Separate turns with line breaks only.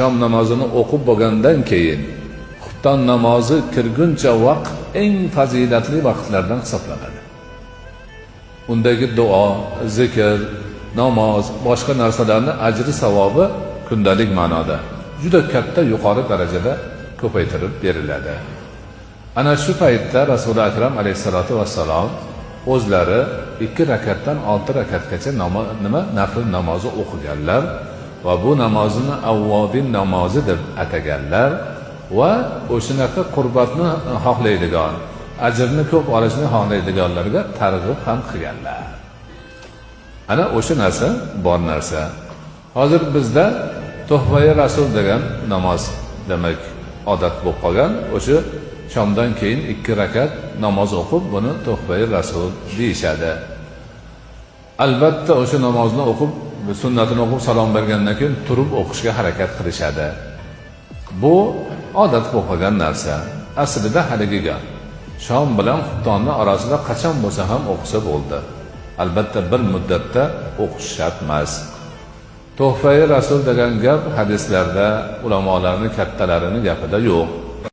shom namozini o'qib bo'lgandan keyin xufton namozi kirguncha vaqt eng fazilatli vaqtlardan hisoblanadi. Undagi duo, zikr, namoz, boshqa narsalarning ajri savobi kundalik ma'noda juda katta yuqori darajada ko'paytirib beriladi. Ana shu paytda Rasululloh akram alayhisolatu vassalom o'zlari 2 rakatdan 6 rakatgacha nafl namozi o'qiganlar va bu namozni avvobin namozi deb ataganlar va o'shanaqa qurbatni xohlaydigan, ajrni ko'p olishni xohlaydiganlarga targ'ib ham qilganlar. Ana o'sha narsa bor narsa. Hozir bizda Tuhfai Rasul degan namoz demak odat bo'lib qolgan. O'sha shomdan keyin 2 rakat namoz o'qib, buni Tuhfai Rasul deyishadi. Albatta o'sha namozni o'qib, sunnatini o'qib salom bergandan keyin turib o'qishga harakat qilishadi. Bu odat bo'lib qolgan narsa. Aslida haligiga shom bilan xuftonni orasida qachon bo'lsa ham o'qisa bo'ldi. Albatta bir muddatda o'qish shart emas. Tuhfai Rasul degan gap hadislarda ulamolarning kattalarining gapida yo'q.